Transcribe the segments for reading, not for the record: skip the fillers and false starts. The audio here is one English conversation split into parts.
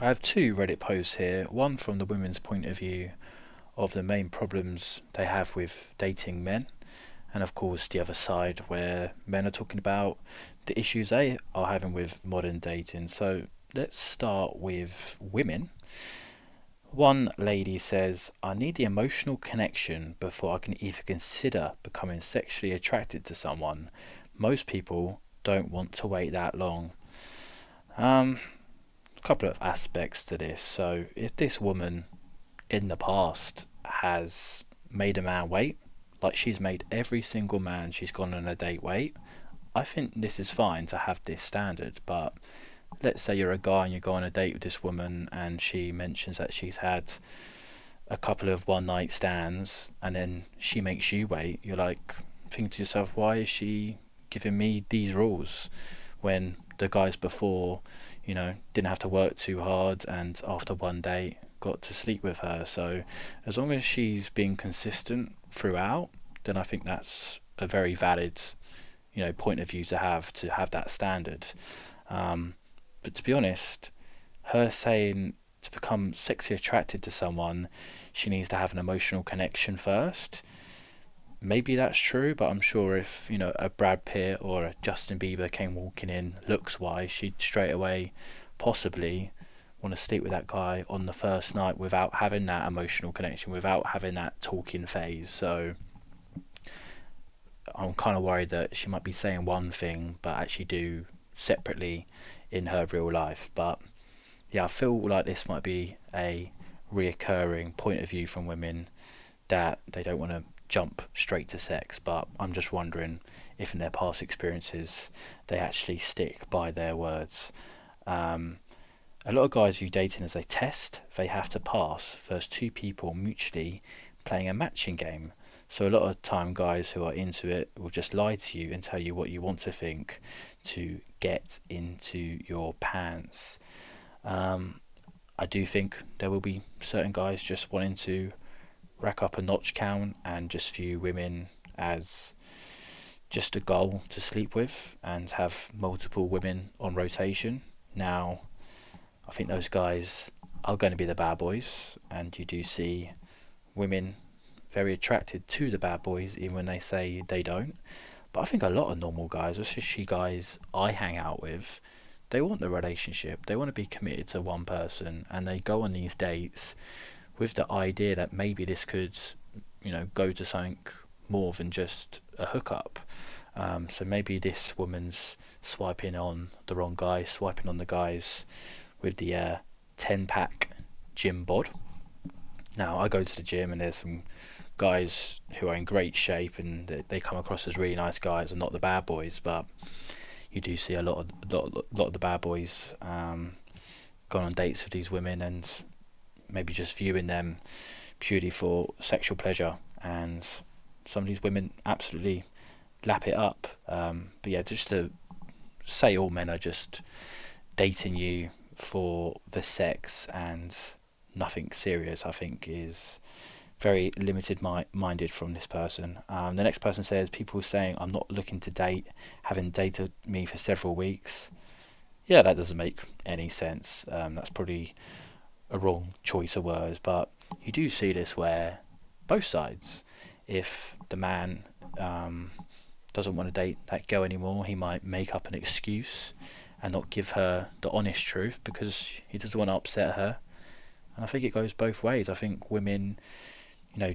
I have two Reddit posts here. One from the women's point of view of the main problems they have with dating men, and of course the other side where men are talking about the issues they are having with modern dating. So let's start with women. One lady says, I need the emotional connection before I can even consider becoming sexually attracted to someone. Most people don't want to wait that long. Um, a couple of aspects to this. So, if this woman in the past has made a man wait, like she's made every single man she's gone on a date wait, I think this is fine to have this standard. But let's say you're a guy and you go on a date with this woman and she mentions that she's had a couple of one night stands and then she makes you wait, you're like thinking to yourself, why is she giving me these rules when the guys before, didn't have to work too hard and after one date got to sleep with her? So as long as she's being consistent throughout, then I think that's a very valid, point of view to have that standard. Um, but to be honest, her saying to become sexually attracted to someone, she needs to have an emotional connection first. Maybe that's true, but I'm sure if a Brad Pitt or a Justin Bieber came walking in, looks wise, she'd straight away possibly want to sleep with that guy on the first night without having that emotional connection, without having that talking phase. So I'm kind of worried that she might be saying one thing, but actually do separately in her real life. But yeah, I feel like this might be a reoccurring point of view from women that they don't want to jump straight to sex, but I'm just wondering if in their past experiences they actually stick by their words. Um, a lot of guys view dating as a test they have to pass first two people mutually playing a matching game. So a lot of time guys who are into it will just lie to you and tell you what you want to think to get into your pants. Um, I do think there will be certain guys just wanting to rack up a notch count and just view women as just a goal to sleep with and have multiple women on rotation. Now, I think those guys are going to be the bad boys, and you do see women very attracted to the bad boys even when they say they don't. But I think a lot of normal guys, especially guys I hang out with, they want the relationship. They want to be committed to one person, and they go on these dates with the idea that maybe this could, go to something more than just a hookup. So maybe this woman's swiping on the wrong guy, swiping on the guys with the 10 pack gym bod. Now, I go to the gym and there's some guys who are in great shape and they come across as really nice guys and not the bad boys, but you do see a lot of the bad boys gone on dates with these women and maybe just viewing them purely for sexual pleasure, and some of these women absolutely lap it up. But yeah, just to say all men are just dating you for the sex and nothing serious, I think is very limited minded from this person. The next person says, people saying I'm not looking to date, having dated me for several weeks. Yeah, that doesn't make any sense. That's probably a wrong choice of words, but you do see this where both sides, if the man doesn't want to date that girl anymore, he might make up an excuse and not give her the honest truth because he doesn't want to upset her. And I think it goes both ways. I think women,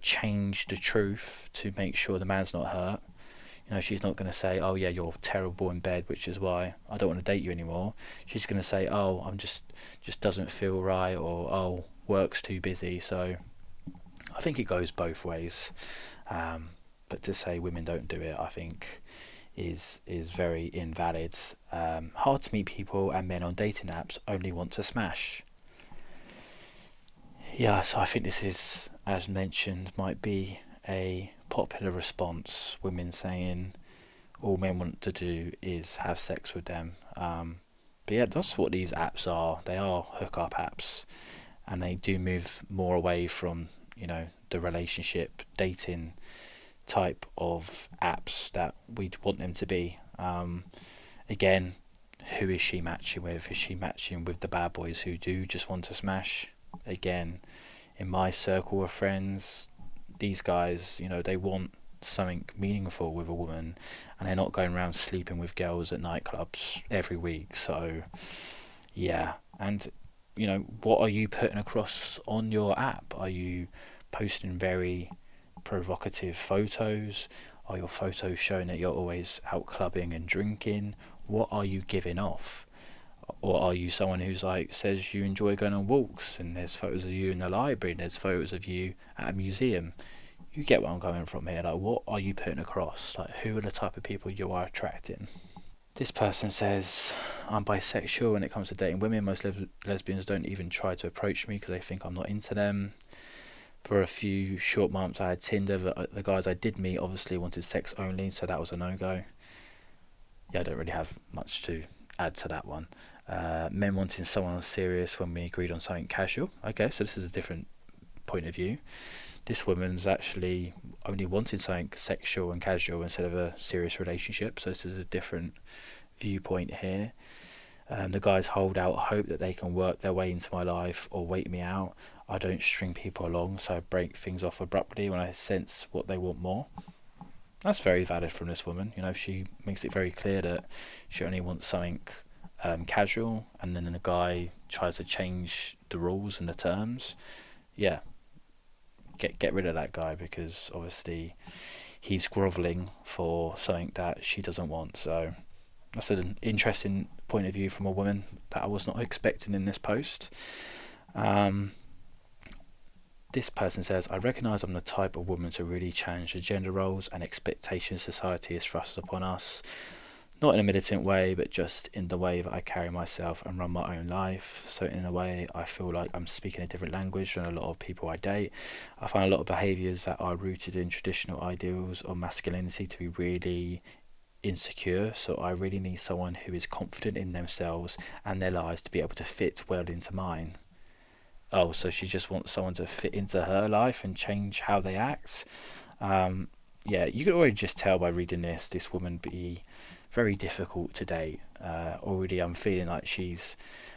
change the truth to make sure the man's not hurt. She's not going to say, oh yeah, you're terrible in bed, which is why I don't want to date you anymore. She's going to say, oh, I'm just doesn't feel right, or oh, work's too busy. So I think it goes both ways. But to say women don't do it, I think is very invalid. Hard to meet people, and men on dating apps only want to smash. Yeah, so I think this is, as mentioned, might be a popular response. Women saying all men want to do is have sex with them. But yeah, that's what these apps are. They are hookup apps, and they do move more away from the relationship dating type of apps that we'd want them to be. Again, who is she matching with? Is she matching with the bad boys who do just want to smash? Again, in my circle of friends, these guys, they want something meaningful with a woman, and they're not going around sleeping with girls at nightclubs every week. So yeah. And what are you putting across on your app? Are you posting very provocative photos? Are your photos showing that you're always out clubbing and drinking? What are you giving off? Or are you someone who's like says you enjoy going on walks, and there's photos of you in the library and there's photos of you at a museum? You get what I'm coming from here. Like, what are you putting across? Like, who are the type of people you are attracting? This person says, I'm bisexual when it comes to dating women. Most lesbians don't even try to approach me because they think I'm not into them. For a few short months I had Tinder. The guys I did meet obviously wanted sex only, so that was a no-go. Yeah, I don't really have much to add to that one. Men wanting someone serious when we agreed on something casual. Okay, so this is a different point of view. This woman's actually only wanted something sexual and casual instead of a serious relationship, so this is a different viewpoint here. The guys hold out hope that they can work their way into my life or wait me out. I don't string people along, so I break things off abruptly when I sense what they want more. That's very valid from this woman. She makes it very clear that she only wants something casual, and then the guy tries to change the rules and the terms. Yeah, get rid of that guy, because obviously he's grovelling for something that she doesn't want. So that's an interesting point of view from a woman that I was not expecting in this post. This person says, I recognise I'm the type of woman to really challenge the gender roles and expectations society has thrust upon us. Not in a militant way, but just in the way that I carry myself and run my own life. So in a way, I feel like I'm speaking a different language than a lot of people I date. I find a lot of behaviours that are rooted in traditional ideals of masculinity to be really insecure. So I really need someone who is confident in themselves and their lives to be able to fit well into mine. Oh, so she just wants someone to fit into her life and change how they act. Yeah, you could already just tell by reading this woman be very difficult to date. Already I'm feeling like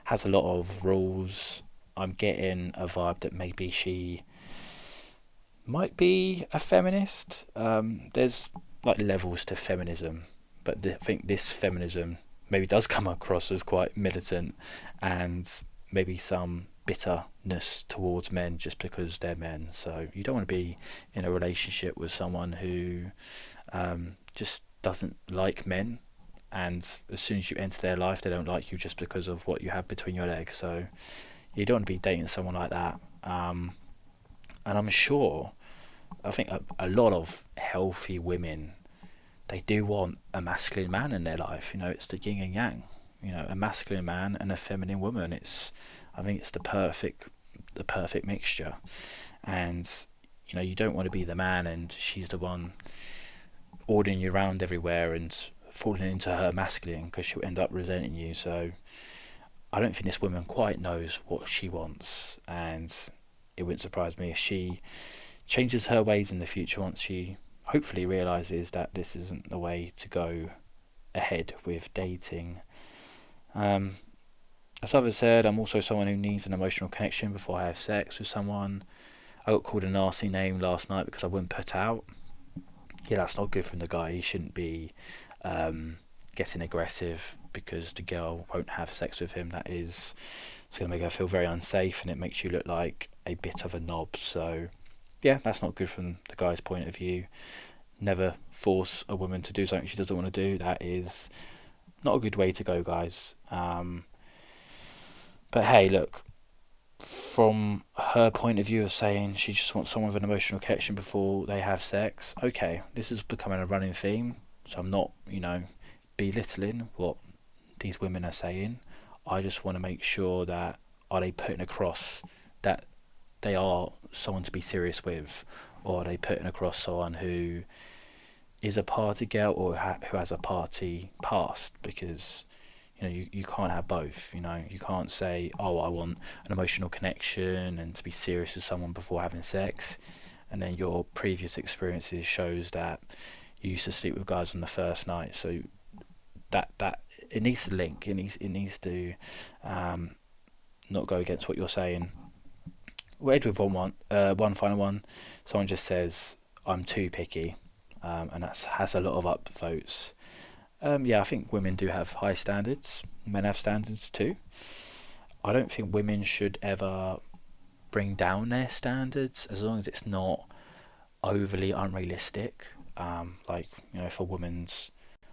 has a lot of rules. I'm getting a vibe that maybe she might be a feminist. There's like levels to feminism, but I think this feminism maybe does come across as quite militant, and maybe some bitterness towards men just because they're men. So you don't want to be in a relationship with someone who just doesn't like men, and as soon as you enter their life they don't like you just because of what you have between your legs. So you don't want to be dating someone like that. And I think a lot of healthy women, they do want a masculine man in their life. It's the yin and yang. A masculine man and a feminine woman. I think it's the perfect mixture. And you don't want to be the man and she's the one ordering you around everywhere and falling into her masculine, because she'll end up resenting you. So I don't think this woman quite knows what she wants, and it wouldn't surprise me if she changes her ways in the future once she hopefully realises that this isn't the way to go ahead with dating. As others said, I'm also someone who needs an emotional connection before I have sex with someone. I got called a nasty name last night because I wouldn't put out. Yeah, that's not good from the guy. He shouldn't be getting aggressive because the girl won't have sex with him. It's going to make her feel very unsafe, and it makes you look like a bit of a knob. So yeah, that's not good from the guy's point of view. Never force a woman to do something she doesn't want to do. That is not a good way to go, guys. But hey, look, from her point of view of saying she just wants someone with an emotional connection before they have sex, okay, this is becoming a running theme. So I'm not, belittling what these women are saying. I just want to make sure that, are they putting across that they are someone to be serious with, or are they putting across someone who is a party girl or who has a party past? Because you can't have both. You can't say, oh, I want an emotional connection and to be serious with someone before having sex, and then your previous experiences shows that you used to sleep with guys on the first night. So that it needs to link. It needs to not go against what you're saying. We'll end with one final one. Someone just says, "I'm too picky," and that has a lot of upvotes. Yeah, I think women do have high standards. Men have standards too. I don't think women should ever bring down their standards as long as it's not overly unrealistic. Like, if a woman's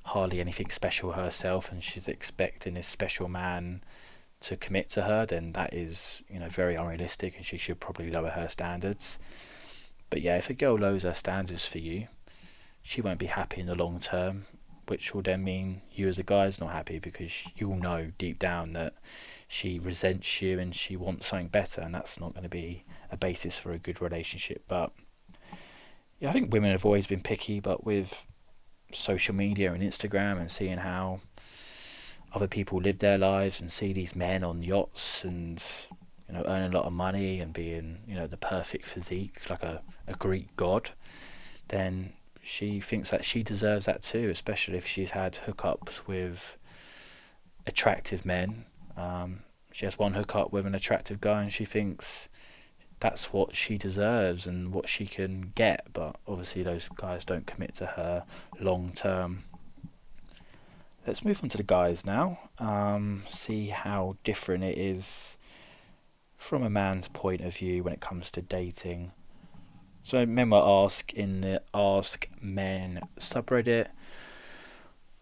hardly anything special herself and she's expecting this special man to commit to her, then that is, very unrealistic, and she should probably lower her standards. But yeah, if a girl lowers her standards for you, she won't be happy in the long term, which will then mean you as a guy is not happy, because you'll know deep down that she resents you and she wants something better, and that's not going to be a basis for a good relationship. But yeah, I think women have always been picky, but with social media and Instagram and seeing how other people live their lives and see these men on yachts and earning a lot of money and being the perfect physique, like a Greek god, then she thinks that she deserves that too, especially if she's had hookups with attractive men. She has one hookup with an attractive guy and she thinks that's what she deserves and what she can get, but obviously those guys don't commit to her long term. Let's move on to the guys now. See how different it is from a man's point of view when it comes to dating. So men will ask in the Ask Men subreddit,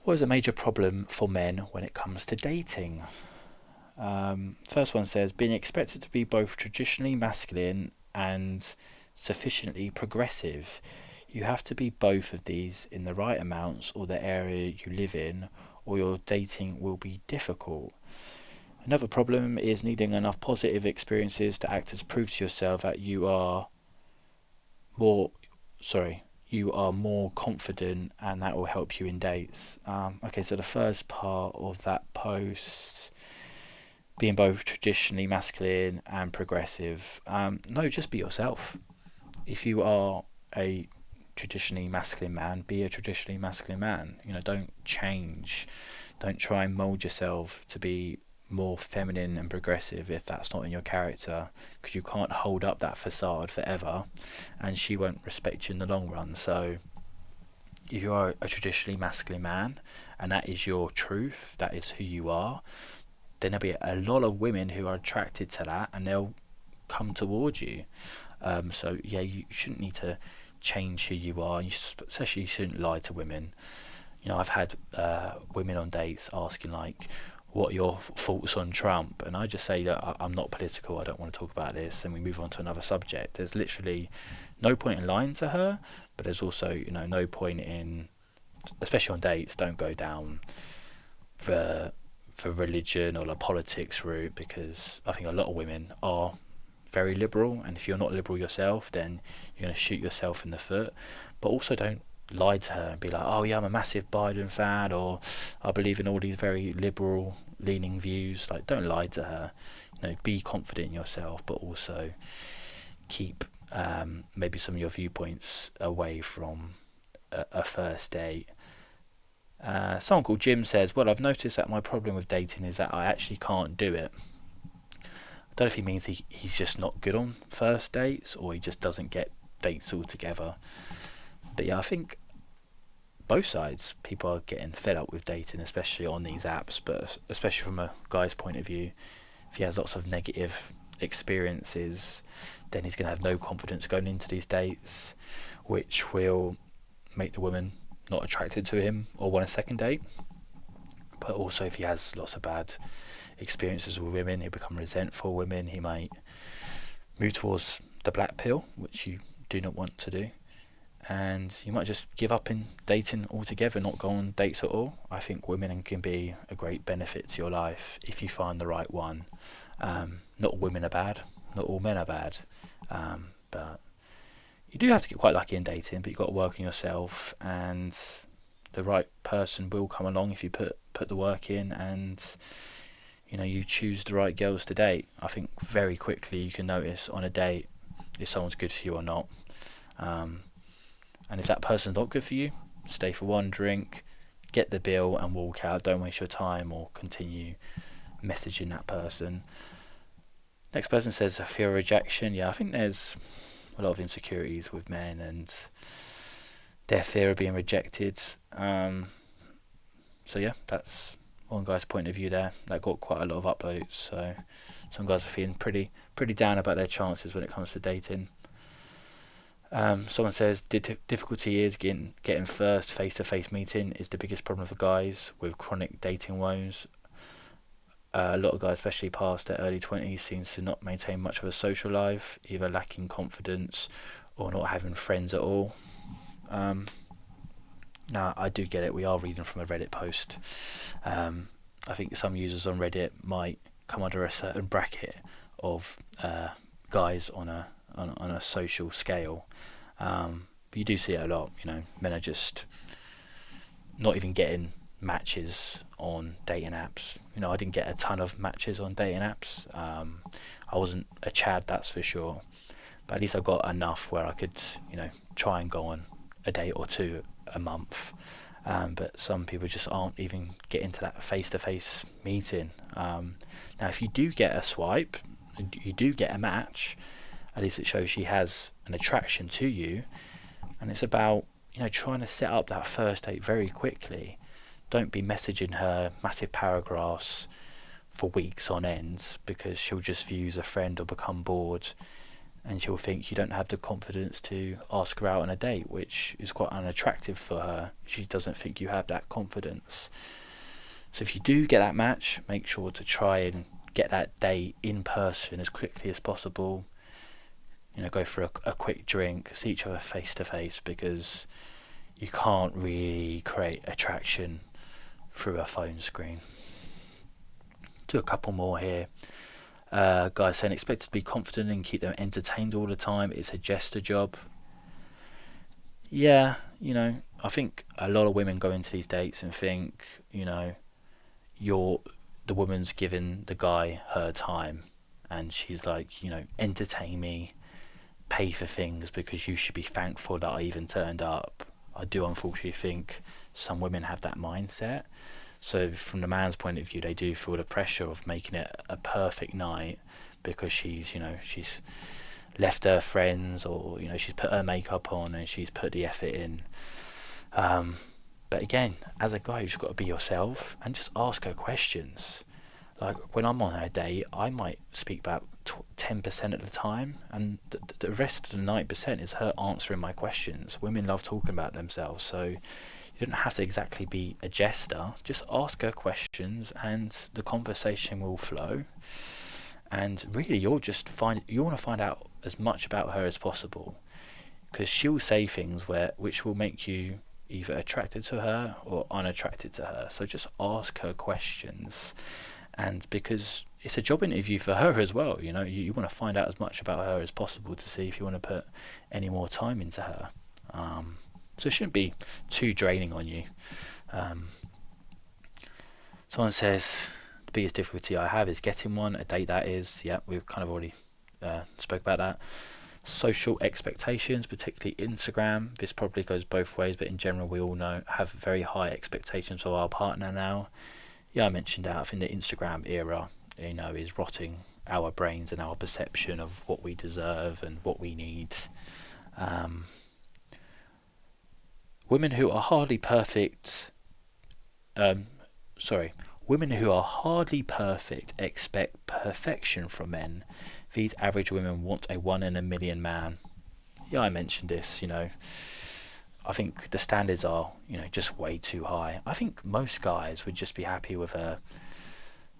what is a major problem for men when it comes to dating? First one says, being expected to be both traditionally masculine and sufficiently progressive. You have to be both of these in the right amounts or the area you live in, or your dating will be difficult. Another problem is needing enough positive experiences to act as proof to yourself that you are more confident, and that will help you in dates. Okay, so the first part of that post, being both traditionally masculine and progressive. No, just be yourself. If you are a traditionally masculine man, be a traditionally masculine man. Don't change. Don't try and mold yourself to be more feminine and progressive if that's not in your character, because you can't hold up that facade forever and she won't respect you in the long run. So if you are a traditionally masculine man and that is your truth, that is who you are, then there'll be a lot of women who are attracted to that and they'll come towards you. So yeah, you shouldn't need to change who you are, especially you shouldn't lie to women. I've had women on dates asking like, what are your thoughts on Trump? And I just say that I'm not political, I don't want to talk about this, and we move on to another subject. There's literally no point in lying to her, but there's also no point in, especially on dates, don't go down the religion or the politics route, because I think a lot of women are very liberal, and if you're not liberal yourself, then you're going to shoot yourself in the foot. But also don't lie to her and be like, oh yeah, I'm a massive Biden fan, or I believe in all these very liberal leaning views. Like, don't lie to her. Be confident in yourself, but also keep maybe some of your viewpoints away from a first date. Someone called Jim says, well, I've noticed that my problem with dating is that I actually can't do it. I don't know if he means he's just not good on first dates, or he just doesn't get dates altogether. But yeah, I think both sides, people are getting fed up with dating, especially on these apps, but especially from a guy's point of view. If he has lots of negative experiences, then he's going to have no confidence going into these dates, which will make the woman not attracted to him or want a second date. But also, if he has lots of bad experiences with women, he'll become resentful of women. He might move towards the black pill, which you do not want to do. And you might just give up in dating altogether, not go on dates at all. I think women can be a great benefit to your life if you find the right one. Not all women are bad, not all men are bad, but you do have to get quite lucky in dating, but you've got to work on yourself, and the right person will come along if you put the work in, and you choose the right girls to date. I think very quickly you can notice on a date if someone's good for you or not. And if that person's not good for you, stay for one drink, get the bill and walk out. Don't waste your time or continue messaging that person. Next person says a fear of rejection. Yeah, I think there's a lot of insecurities with men and their fear of being rejected. So yeah, that's one guy's point of view there. That got quite a lot of upvotes. So some guys are feeling pretty down about their chances when it comes to dating. Someone says difficulty is getting first face-to-face meeting is the biggest problem for guys with chronic dating woes. A lot of guys, especially past their early 20s, seems to not maintain much of a social life, either lacking confidence or not having friends at all. Now, I do get it. We are reading from a Reddit post. I think some users on Reddit might come under a certain bracket of guys on a social scale. But you do see it a lot. Men are just not even getting matches on dating apps. I didn't get a ton of matches on dating apps. I wasn't a Chad, that's for sure. But at least I got enough where I could, try and go on a date or two a month. But some people just aren't even getting to that face-to-face meeting. Now, if you do get a swipe, you do get a match, at least it shows she has an attraction to you. And it's about, trying to set up that first date very quickly. Don't be messaging her massive paragraphs for weeks on end, because she'll just view you as a friend or become bored, and she'll think you don't have the confidence to ask her out on a date, which is quite unattractive for her. She doesn't think you have that confidence. So if you do get that match, make sure to try and get that date in person as quickly as possible. Go for a quick drink, see each other face to face, because you can't really create attraction through a phone screen. Do a couple more here. Guys saying expected to be confident and keep them entertained all the time. It's a jester job. Yeah, I think a lot of women go into these dates and think, the woman's giving the guy her time, and she's like, entertain me, pay for things because you should be thankful that I even turned up. I do unfortunately think some women have that mindset. So from the man's point of view, they do feel the pressure of making it a perfect night because she's left her friends, or she's put her makeup on and she's put the effort in. But again, as a guy, you've just got to be yourself and just ask her questions. Like when I'm on a date, I might speak about 10% of the time, and the rest of the 9% is her answering my questions. Women love talking about themselves, so you don't have to exactly be a jester. Just ask her questions and the conversation will flow. And really, you want to find out as much about her as possible, because she'll say things which will make you either attracted to her or unattracted to her. So just ask her questions. And because it's a job interview for her as well, you want to find out as much about her as possible to see if you want to put any more time into her. So it shouldn't be too draining on you. Someone says, the biggest difficulty I have is getting one, a date that is. Yeah, we've kind of already spoke about that. Social expectations, particularly Instagram. This probably goes both ways, but in general, we all have very high expectations of our partner now. Yeah, I mentioned that. I think the Instagram era, is rotting our brains and our perception of what we deserve and what we need. Women who are hardly perfect expect perfection from men. These average women want a 1 in a million man. Yeah, I mentioned this, I think the standards are, just way too high. I think most guys would just be happy with a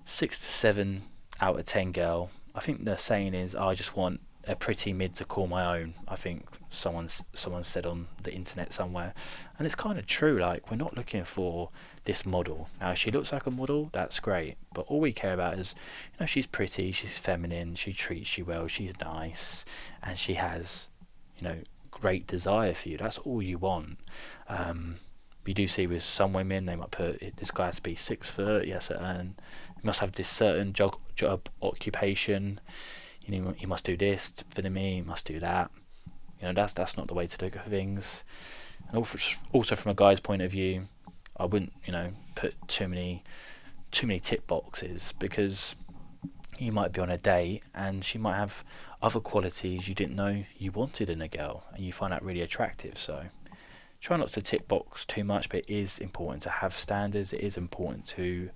6 to 7 out of 10 girl. I think the saying is, I just want a pretty mid to call my own. I think someone said on the internet somewhere, and it's kind of true. Like, we're not looking for this model. Now, if she looks like a model, that's great, but all we care about is, she's pretty, she's feminine, she treats you well, she's nice, and she has, great desire for you. That's all you want. You do see with some women, they might put this guy has to be 6 foot, he must have this certain job occupation, he must do this for me, he must do that. That's not the way to look at things. And also from a guy's point of view, I wouldn't, put too many tick boxes, because you might be on a date and she might have other qualities you didn't know you wanted in a girl, and you find that really attractive. So try not to tick box too much, but it is important to have standards. It is important to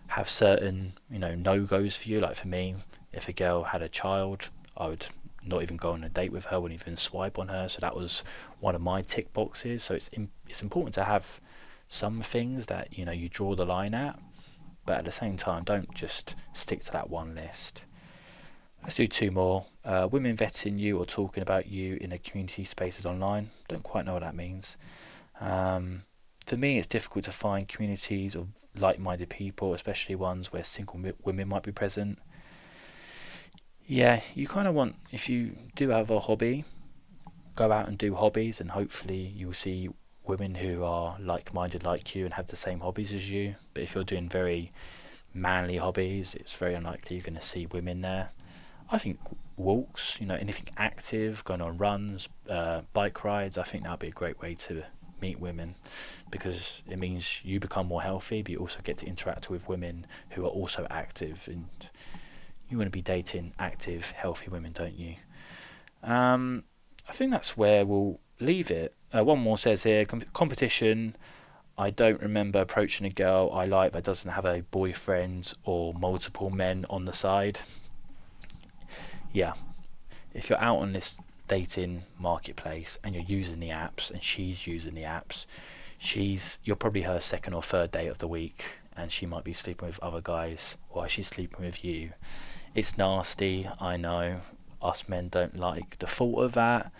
have certain, no-goes for you. Like for me, if a girl had a child, I would not even go on a date with her, wouldn't even swipe on her. So that was one of my tick boxes. So it's important to have some things that you draw the line at, but at the same time, don't just stick to that one list. Let's do two more. Women vetting you or talking about you in a community spaces online. Don't quite know what that means. For me, it's difficult to find communities of like-minded people, especially ones where single women might be present. Yeah, you kind of want, if you do have a hobby, go out and do hobbies, and hopefully you'll see women who are like-minded like you and have the same hobbies as you. But if you're doing very manly hobbies, it's very unlikely you're going to see women there. I think walks, anything active, going on runs, bike rides, I think that would be a great way to meet women, because it means you become more healthy, but you also get to interact with women who are also active, and you want to be dating active, healthy women, don't you? I think that's where we'll leave it. One more says here, competition. I don't remember approaching a girl I like that doesn't have a boyfriend or multiple men on the side. Yeah, if you're out on this dating marketplace and you're using the apps and she's using the apps, you're probably her second or third date of the week, and she might be sleeping with other guys while she's sleeping with you. It's nasty, I know. Us men don't like the thought of that,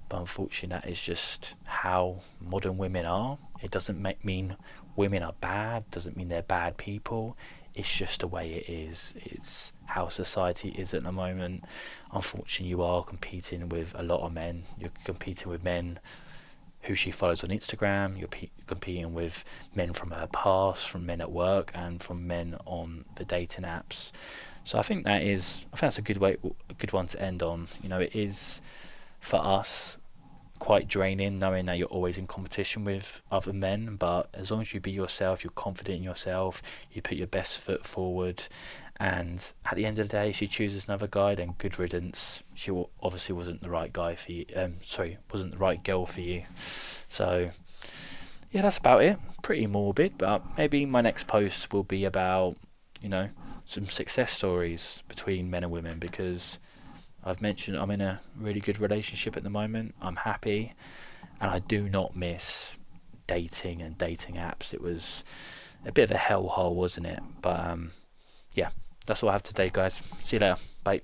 but unfortunately that is just how modern women are. It doesn't mean women are bad, doesn't mean they're bad people. It's just the way it is. It's how society is at the moment. Unfortunately, you are competing with a lot of men. You're competing with men who she follows on Instagram. You're competing with men from her past, from men at work, and from men on the dating apps. So I think that's a good one to end on. It is, for us, quite draining knowing that you're always in competition with other men, but as long as you be yourself, you're confident in yourself, you put your best foot forward, and at the end of the day, if she chooses another guy, then good riddance. She obviously wasn't the right guy for you. Wasn't the right girl for you. So yeah, that's about it. Pretty morbid, but maybe my next post will be about some success stories between men and women, because I've mentioned I'm in a really good relationship at the moment. I'm happy, and I do not miss dating and dating apps. It was a bit of a hellhole, wasn't it? But yeah, that's all I have today, guys. See you later. Bye.